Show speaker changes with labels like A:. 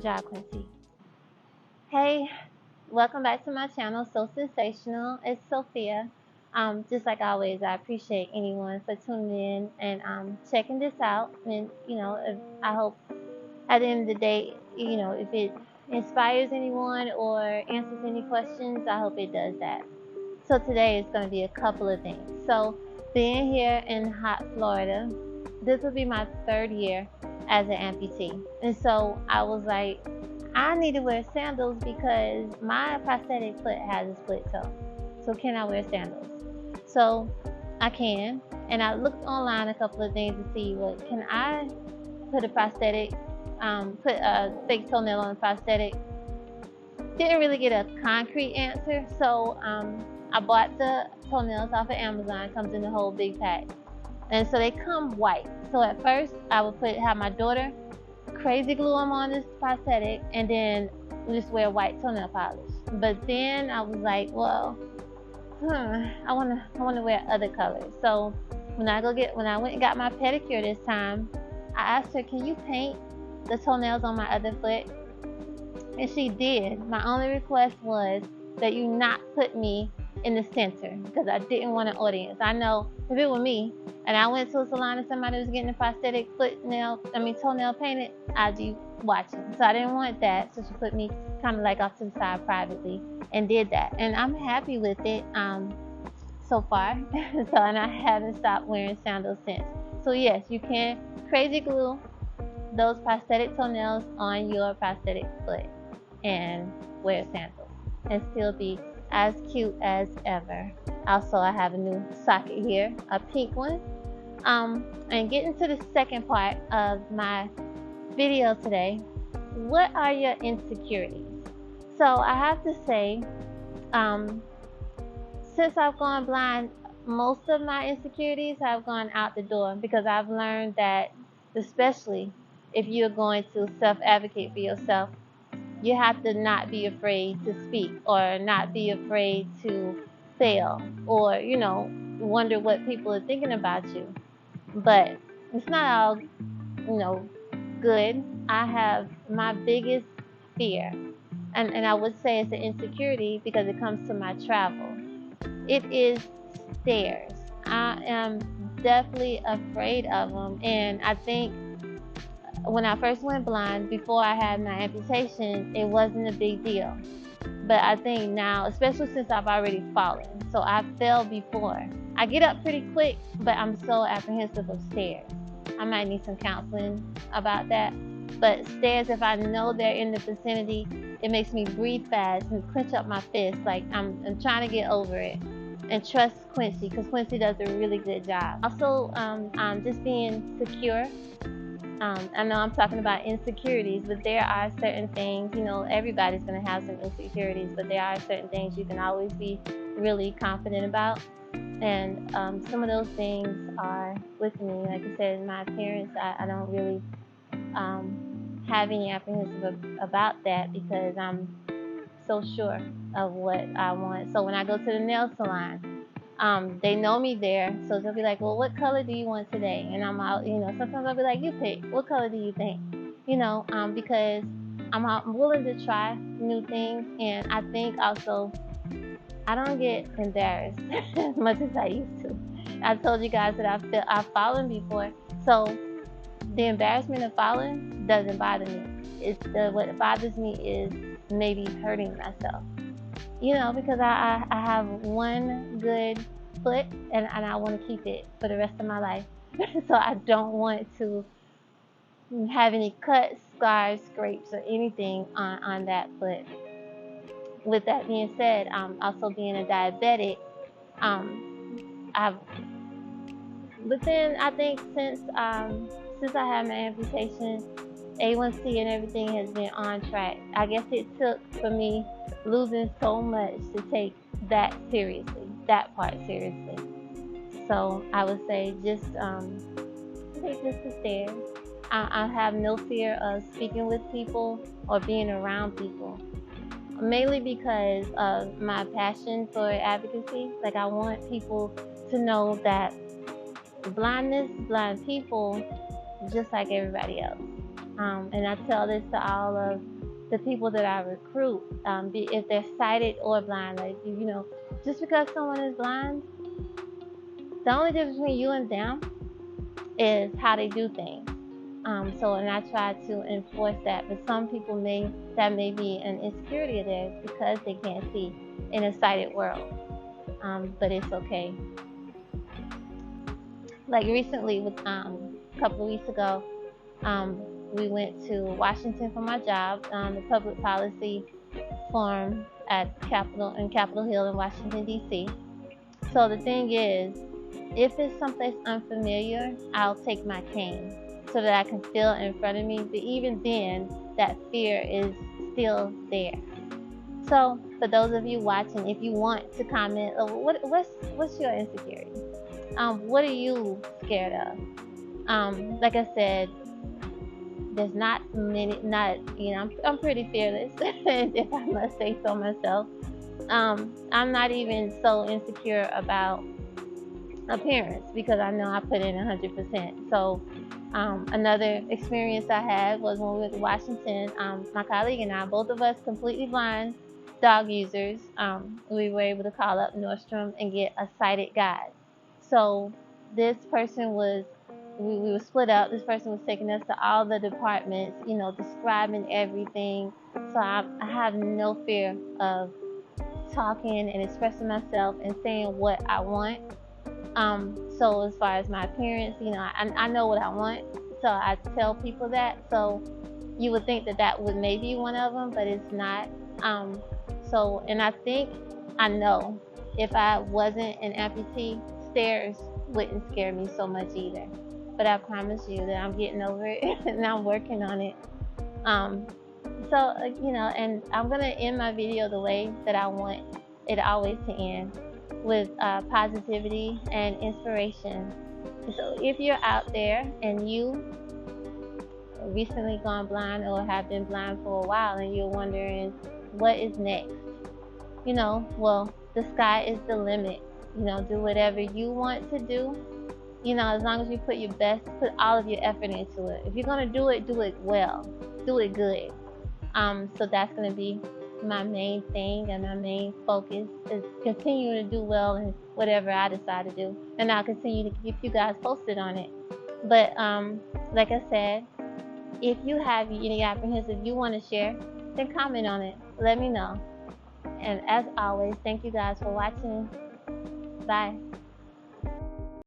A: job, Quincy. Hey, welcome back to my channel, So Sensational. It's Sophia. Just like always, I appreciate anyone for tuning in and checking this out. And I hope at the end of the day, if it inspires anyone or answers any questions, I hope it does that. So today is going to be a couple of things. So being here in hot Florida, this will be my third year as an amputee. And so I was like, I need to wear sandals because my prosthetic foot has a split toe. So can I wear sandals? So I can. And I looked online a couple of things to see can I put a prosthetic, put a fake toenail on a prosthetic. Didn't really get a concrete answer. So I bought the toenails off of Amazon. It comes in a whole big pack. And so they come white. So at first I would have my daughter crazy glue them on this prosthetic and then just wear white toenail polish. But then I was like, well, I wanna wear other colors. So when I went and got my pedicure this time, I asked her, can you paint the toenails on my other foot? And she did. My only request was that you not put me in the center because I didn't want an audience. I know if it were me and I went to a salon and somebody was getting a prosthetic toenail painted, I'd be watching. So I didn't want that. So she put me kind of like off to the side privately and did that. And I'm happy with it so far. And I haven't stopped wearing sandals since. So yes, you can crazy glue those prosthetic toenails on your prosthetic foot and wear sandals and still be as cute as ever. Also, I have a new socket here, a pink one. And getting to the second part of my video today, what are your insecurities? So I have to say, since I've gone blind, most of my insecurities have gone out the door because I've learned that, especially if you're going to self-advocate for yourself, you have to not be afraid to speak or not be afraid to fail or, wonder what people are thinking about you. But it's not all, good. I have my biggest fear, and I would say it's an insecurity because it comes to my travel. It is stairs. I am definitely afraid of them, and I think when I first went blind, before I had my amputation, it wasn't a big deal. But I think now, especially since I've already fallen, so I fell before. I get up pretty quick, but I'm so apprehensive of stairs. I might need some counseling about that. But stairs, if I know they're in the vicinity, it makes me breathe fast and clench up my fist. Like I'm trying to get over it and trust Quincy because Quincy does a really good job. Also, just being secure. I know I'm talking about insecurities, but there are certain things, everybody's going to have some insecurities, but there are certain things you can always be really confident about. And some of those things are with me. Like I said, my appearance, I don't really have any apprehensive about that because I'm so sure of what I want. So when I go to the nail salon, they know me there, so they'll be like, well, what color do you want today? And I'm out, sometimes I'll be like, you pick, what color do you think? Because I'm willing to try new things, and I think also I don't get embarrassed as much as I used to. I told you guys that I've fallen before, so the embarrassment of falling doesn't bother me. What bothers me is maybe hurting myself. Because I have one good foot and I want to keep it for the rest of my life. So I don't want to have any cuts, scars, scrapes, or anything on that foot. With that being said, also being a diabetic, I think since I had my amputation, A1C and everything has been on track. I guess it took for me losing so much to take that part seriously. So I would say just the stairs. I have no fear of speaking with people or being around people, mainly because of my passion for advocacy. Like I want people to know that blind people, just like everybody else. And I tell this to all of the people that I recruit, if they're sighted or blind. Like, just because someone is blind, the only difference between you and them is how they do things. And I try to enforce that, but some people that may be an insecurity of theirs because they can't see in a sighted world. But it's okay. Like recently, a couple of weeks ago, we went to Washington for my job, the public policy forum at Capitol Hill in Washington D.C. So the thing is, if it's someplace unfamiliar, I'll take my cane so that I can feel in front of me. But even then, that fear is still there. So for those of you watching, if you want to comment, what's your insecurity? What are you scared of? Like I said, there's not many. I'm pretty fearless, if I must say so myself. I'm not even so insecure about appearance because I know I put in 100%. So another experience I had was when we went to Washington. My colleague and I, both of us completely blind dog users, we were able to call up Nordstrom and get a sighted guide. So this person we were split up. This person was taking us to all the departments, describing everything. So I have no fear of talking and expressing myself and saying what I want. So as far as my appearance, I know what I want. So I tell people that. So you would think that would maybe one of them, but it's not. And I think I know if I wasn't an amputee, stairs wouldn't scare me so much either. But I promise you that I'm getting over it and I'm working on it. And I'm going to end my video the way that I want it always to end, with positivity and inspiration. So if you're out there and you recently gone blind or have been blind for a while and you're wondering what is next, well, the sky is the limit. Do whatever you want to do. As long as you put your best, put all of your effort into it. If you're gonna do it well, do it good. So that's gonna be my main thing, and my main focus is continuing to do well in whatever I decide to do, and I'll continue to keep you guys posted on it. But like I said, if you have any apprehensive you want to share, then comment on it. Let me know. And as always, thank you guys for watching. Bye.